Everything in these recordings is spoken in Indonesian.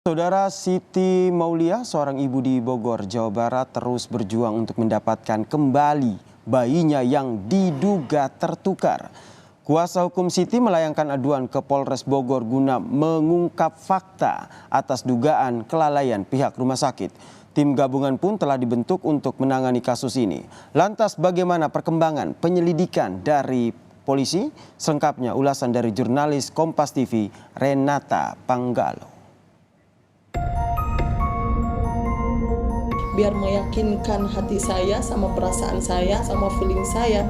Saudara Siti Maulia, seorang ibu di Bogor, Jawa Barat, terus berjuang untuk mendapatkan kembali bayinya yang diduga tertukar. Kuasa hukum Siti melayangkan aduan ke Polres Bogor guna mengungkap fakta atas dugaan kelalaian pihak rumah sakit. Tim gabungan pun telah dibentuk untuk menangani kasus ini. Lantas bagaimana perkembangan penyelidikan dari polisi? Selengkapnya ulasan dari jurnalis Kompas TV Renata Panggalo. Biar meyakinkan hati saya sama perasaan saya sama feeling saya,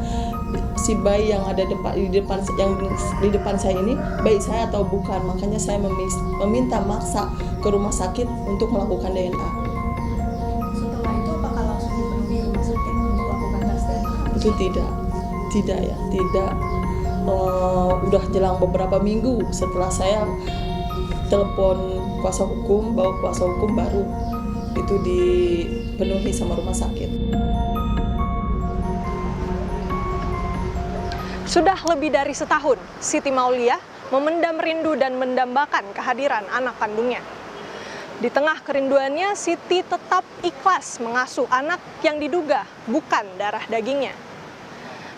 si bayi yang ada di depan saya ini bayi saya atau bukan. Makanya saya meminta maksa ke rumah sakit untuk melakukan DNA. Setelah itu apakah langsung dipenuhi rumah sakit untuk melakukan tes DNA? Itu tidak. Udah jelang beberapa minggu setelah saya telepon kuasa hukum, bawa kuasa hukum baru itu dipenuhi sama rumah sakit. Sudah lebih dari setahun, Siti Maulia memendam rindu dan mendambakan kehadiran anak kandungnya. Di tengah kerinduannya, Siti tetap ikhlas mengasuh anak yang diduga bukan darah dagingnya.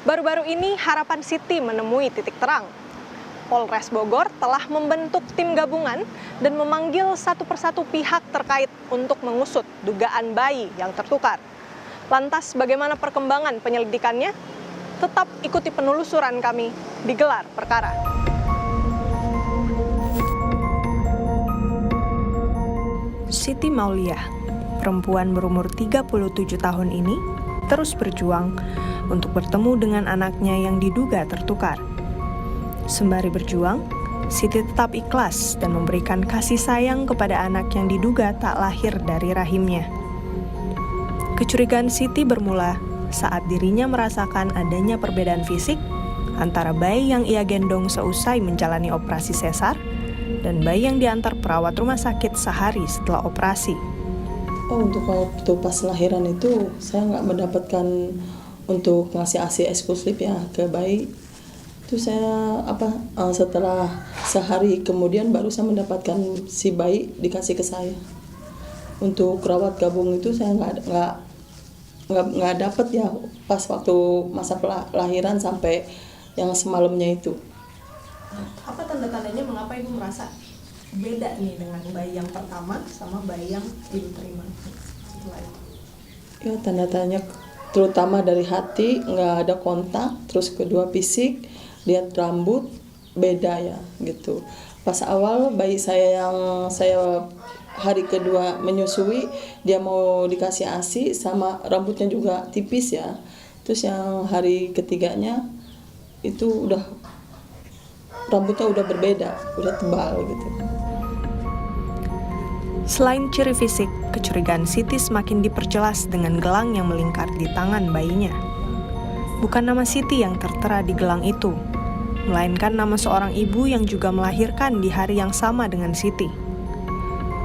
Baru-baru ini harapan Siti menemui titik terang. Polres Bogor telah membentuk tim gabungan dan memanggil satu persatu pihak terkait untuk mengusut dugaan bayi yang tertukar. Lantas bagaimana perkembangan penyelidikannya? Tetap ikuti penelusuran kami di Gelar Perkara. Siti Maulia, perempuan berumur 37 tahun ini, terus berjuang untuk bertemu dengan anaknya yang diduga tertukar. Sembari berjuang, Siti tetap ikhlas dan memberikan kasih sayang kepada anak yang diduga tak lahir dari rahimnya. Kecurigaan Siti bermula saat dirinya merasakan adanya perbedaan fisik antara bayi yang ia gendong seusai menjalani operasi sesar dan bayi yang diantar perawat rumah sakit sehari setelah operasi. Untuk waktu pas lahiran itu saya nggak mendapatkan untuk ngasih ASI eksklusif ya ke bayi. Itu saya setelah sehari kemudian baru saya mendapatkan si bayi dikasih ke saya. Untuk rawat gabung itu saya nggak dapat ya pas waktu masa lahiran sampai yang semalamnya itu. Apa tanda-tandanya mengapa Ibu merasa beda nih dengan bayi yang pertama sama bayi yang Ibu terima setelah itu? Ya tanda-tandanya terutama dari hati nggak ada kontak, terus kedua fisik, lihat rambut beda ya gitu. Pas awal bayi saya yang saya hari kedua menyusui, dia mau dikasih ASI sama rambutnya juga tipis ya. Terus yang hari ketiganya itu rambutnya udah berbeda, udah tebal gitu. Selain ciri fisik, kecurigaan Siti semakin diperjelas dengan gelang yang melingkar di tangan bayinya. Bukan nama Siti yang tertera di gelang itu, melainkan nama seorang ibu yang juga melahirkan di hari yang sama dengan Siti.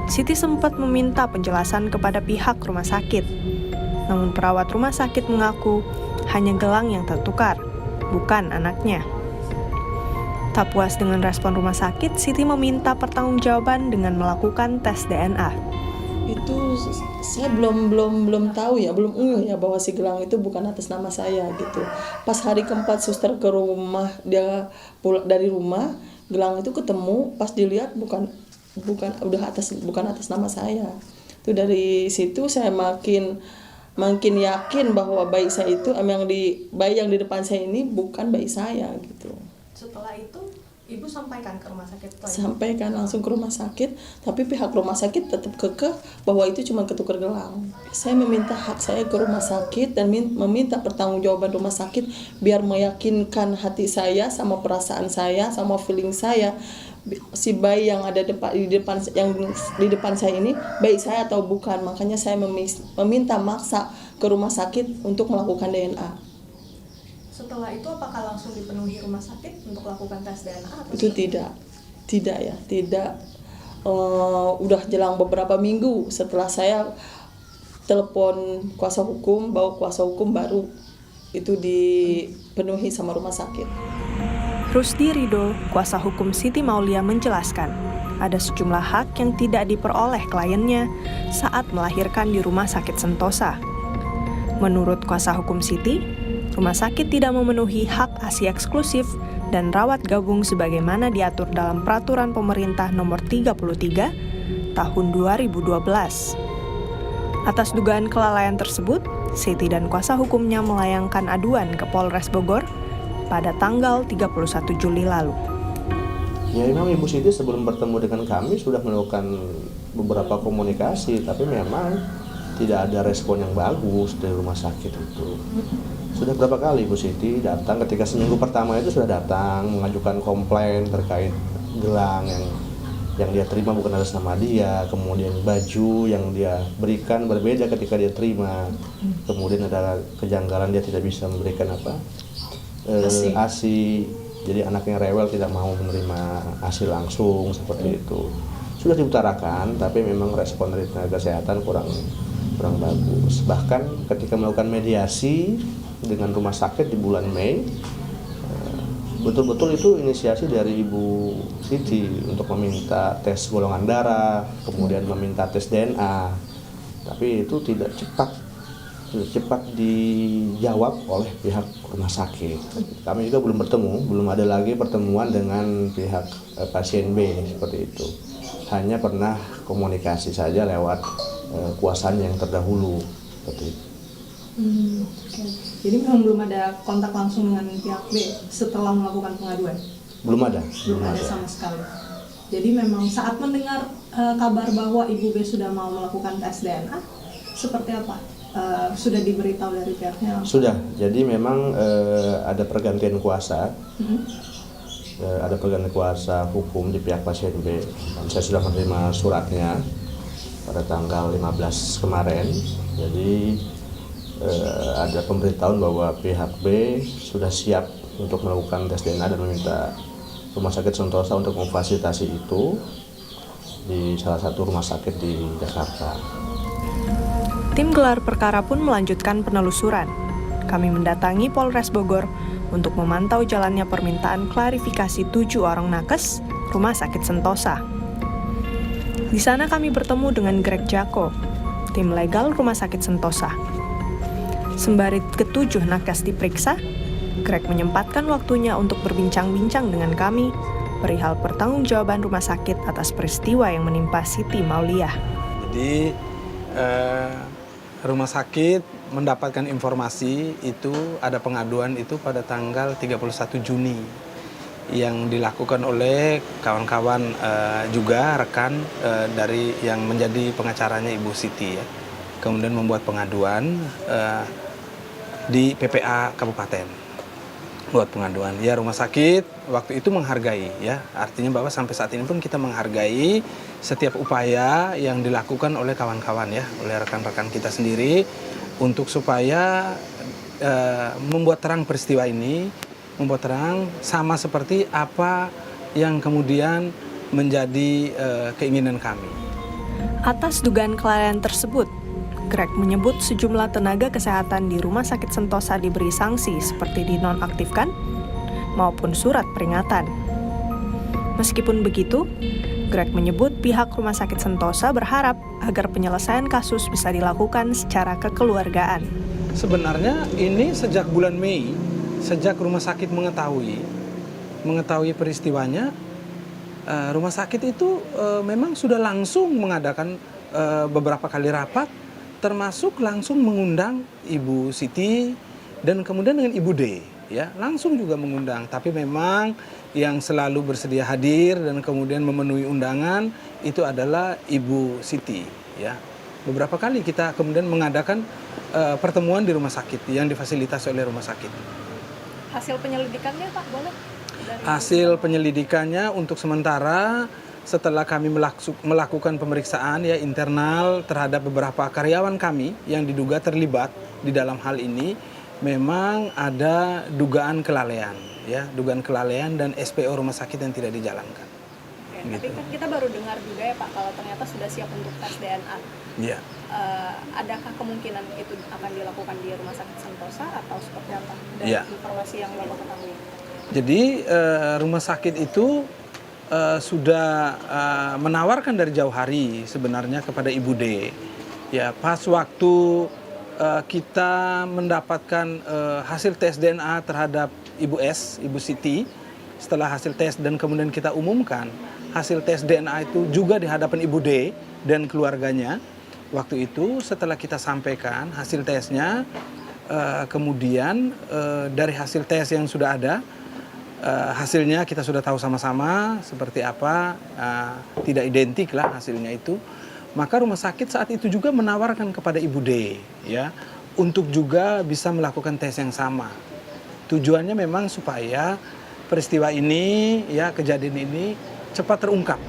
Siti sempat meminta penjelasan kepada pihak rumah sakit, namun perawat rumah sakit mengaku hanya gelang yang tertukar, bukan anaknya. Tak puas dengan respon rumah sakit, Siti meminta pertanggungjawaban dengan melakukan tes DNA. Itu saya belum tahu ya, belum ya bahwa si gelang itu bukan atas nama saya gitu. Pas hari keempat suster ke rumah, dia pulang dari rumah, gelang itu ketemu, pas dilihat bukan atas nama saya. Itu dari situ saya makin yakin bahwa bayi saya itu bayi yang di depan saya ini bukan bayi saya gitu. Setelah itu Ibu sampaikan ke rumah sakit? Sampaikan langsung ke rumah sakit, tapi pihak rumah sakit tetap kekeh bahwa itu cuma ketukar gelang. Saya meminta hak saya ke rumah sakit dan meminta pertanggungjawaban rumah sakit biar meyakinkan hati saya sama perasaan saya sama feeling saya, si bayi yang ada di depan saya ini bayi saya atau bukan. Makanya saya meminta maksa ke rumah sakit untuk melakukan DNA. Setelah itu apakah langsung dipenuhi rumah sakit untuk melakukan tes DNA? Itu tidak. Udah jelang beberapa minggu setelah saya telepon kuasa hukum, bawa kuasa hukum baru itu dipenuhi sama rumah sakit. Rusdi Ridho, kuasa hukum Siti Maulia menjelaskan, ada sejumlah hak yang tidak diperoleh kliennya saat melahirkan di Rumah Sakit Sentosa. Menurut kuasa hukum Siti, rumah sakit tidak memenuhi hak ASI eksklusif dan rawat gabung sebagaimana diatur dalam Peraturan Pemerintah Nomor 33 Tahun 2012. Atas dugaan kelalaian tersebut, Siti dan kuasa hukumnya melayangkan aduan ke Polres Bogor pada tanggal 31 Juli lalu. Ya memang Ibu Siti sebelum bertemu dengan kami sudah melakukan beberapa komunikasi, tapi memang tidak ada respon yang bagus dari rumah sakit itu. Sudah berapa kali Ibu Siti datang, ketika seminggu pertama itu sudah datang mengajukan komplain terkait gelang yang dia terima bukan atas nama dia, kemudian baju yang dia berikan berbeda ketika dia terima, kemudian ada kejanggalan dia tidak bisa memberikan ASI, jadi anaknya rewel tidak mau menerima ASI langsung seperti itu. Sudah diutarakan, tapi memang respon dari tenaga kesehatan kurang bagus. Bahkan ketika melakukan mediasi dengan rumah sakit di bulan Mei, betul-betul itu inisiasi dari Ibu Siti untuk meminta tes golongan darah, kemudian meminta tes DNA, tapi itu tidak cepat dijawab oleh pihak rumah sakit. Kami juga belum ada lagi pertemuan dengan pihak pasien B seperti itu. Hanya pernah komunikasi saja lewat kuasanya yang terdahulu seperti itu. Okay. Jadi memang belum ada kontak langsung dengan pihak B setelah melakukan pengaduan? Belum ada sama sekali. Jadi memang saat mendengar kabar bahwa Ibu B sudah mau melakukan tes DNA, seperti apa? Sudah diberitahu dari pihaknya? Sudah, jadi memang ada pergantian kuasa. Ada pergantian kuasa hukum di pihak pasien B. Dan saya sudah menerima suratnya pada tanggal 15 kemarin. Jadi ada pemberitahuan bahwa pihak B sudah siap untuk melakukan tes DNA dan meminta Rumah Sakit Sentosa untuk memfasilitasi itu di salah satu rumah sakit di Jakarta. Tim gelar perkara pun melanjutkan penelusuran. Kami mendatangi Polres Bogor untuk memantau jalannya permintaan klarifikasi 7 orang nakes Rumah Sakit Sentosa. Di sana kami bertemu dengan Greg Jako, tim legal Rumah Sakit Sentosa. Sembari ke-7 nakes diperiksa, Greg menyempatkan waktunya untuk berbincang-bincang dengan kami perihal pertanggungjawaban rumah sakit atas peristiwa yang menimpa Siti Mauliah. Jadi rumah sakit mendapatkan informasi itu ada pengaduan itu pada tanggal 31 Juni yang dilakukan oleh kawan-kawan juga rekan dari yang menjadi pengacaranya Ibu Siti ya. Kemudian membuat pengaduan di PPA Kabupaten. Buat pengaduan. Ya rumah sakit waktu itu menghargai ya. Artinya bahwa sampai saat ini pun kita menghargai setiap upaya yang dilakukan oleh kawan-kawan ya, oleh rekan-rekan kita sendiri untuk supaya membuat terang peristiwa ini, membuat terang sama seperti apa yang kemudian menjadi keinginan kami. Atas dugaan kelalaian tersebut, Greg menyebut sejumlah tenaga kesehatan di Rumah Sakit Sentosa diberi sanksi seperti dinonaktifkan maupun surat peringatan. Meskipun begitu, Greg menyebut pihak Rumah Sakit Sentosa berharap agar penyelesaian kasus bisa dilakukan secara kekeluargaan. Sebenarnya ini sejak bulan Mei, sejak rumah sakit mengetahui peristiwanya, rumah sakit itu memang sudah langsung mengadakan beberapa kali rapat, termasuk langsung mengundang Ibu Siti dan kemudian dengan Ibu D, ya langsung juga mengundang. Tapi memang yang selalu bersedia hadir dan kemudian memenuhi undangan itu adalah Ibu Siti, ya. Beberapa kali kita kemudian mengadakan pertemuan di rumah sakit yang difasilitasi oleh rumah sakit. Hasil penyelidikannya Pak, boleh? Hasil penyelidikannya untuk sementara setelah kami melakukan pemeriksaan ya internal terhadap beberapa karyawan kami yang diduga terlibat di dalam hal ini, memang ada dugaan kelalaian ya, dugaan kelalaian dan SPO rumah sakit yang tidak dijalankan. Oke, gitu. Tapi kan kita baru dengar juga ya Pak kalau ternyata sudah siap untuk tes DNA. Iya. Adakah kemungkinan itu akan dilakukan di Rumah Sakit Sentosa atau seperti apa dari ya. informasi yang Bapak ketahui? Jadi rumah sakit itu sudah menawarkan dari jauh hari sebenarnya kepada Ibu D. Ya, pas waktu kita mendapatkan hasil tes DNA terhadap Ibu S, Ibu Siti, setelah hasil tes dan kemudian kita umumkan hasil tes DNA itu juga di hadapan Ibu D dan keluarganya. Waktu itu setelah kita sampaikan hasil tesnya, kemudian dari hasil tes yang sudah ada, hasilnya kita sudah tahu sama-sama seperti apa, tidak identik lah hasilnya itu. Maka rumah sakit saat itu juga menawarkan kepada Ibu D, ya, untuk juga bisa melakukan tes yang sama. Tujuannya memang supaya peristiwa ini, ya, kejadian ini cepat terungkap.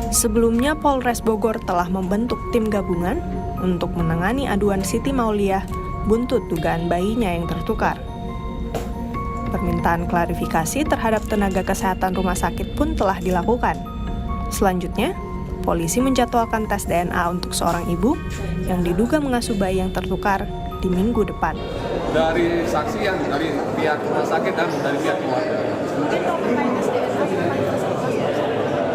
Sebelumnya Polres Bogor telah membentuk tim gabungan untuk menangani aduan Siti Mauliah buntut dugaan bayinya yang tertukar. Permintaan klarifikasi terhadap tenaga kesehatan rumah sakit pun telah dilakukan. Selanjutnya, polisi menjadwalkan tes DNA untuk seorang ibu yang diduga mengasuh bayi yang tertukar di minggu depan. Dari saksi yang dari pihak rumah sakit dan dari pihak keluarga.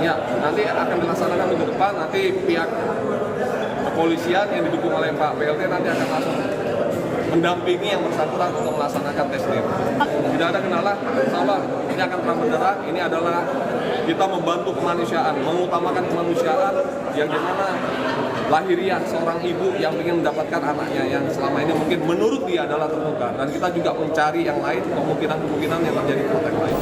Ya, nanti akan dilaksanakan minggu depan. Nanti pihak kepolisian yang didukung oleh Pak PLT nanti akan langsung mendampingi yang bersangkutan untuk melaksanakan tes DNA. Tidak ada kendala, insya Allah ini akan terang benderang. Ini adalah kita membantu kemanusiaan, mengutamakan kemanusiaan yang dimana lahiriah seorang ibu yang ingin mendapatkan anaknya yang selama ini mungkin menurut dia adalah tertukar. Dan kita juga mencari yang lain, kemungkinan-kemungkinan yang terjadi di konteks lain.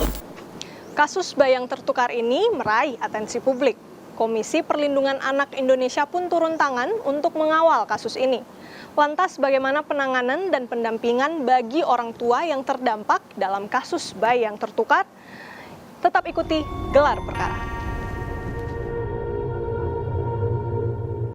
Kasus bayi yang tertukar ini meraih atensi publik. Komisi Perlindungan Anak Indonesia pun turun tangan untuk mengawal kasus ini. Lantas bagaimana penanganan dan pendampingan bagi orang tua yang terdampak dalam kasus bayi yang tertukar? Tetap ikuti Gelar Perkara.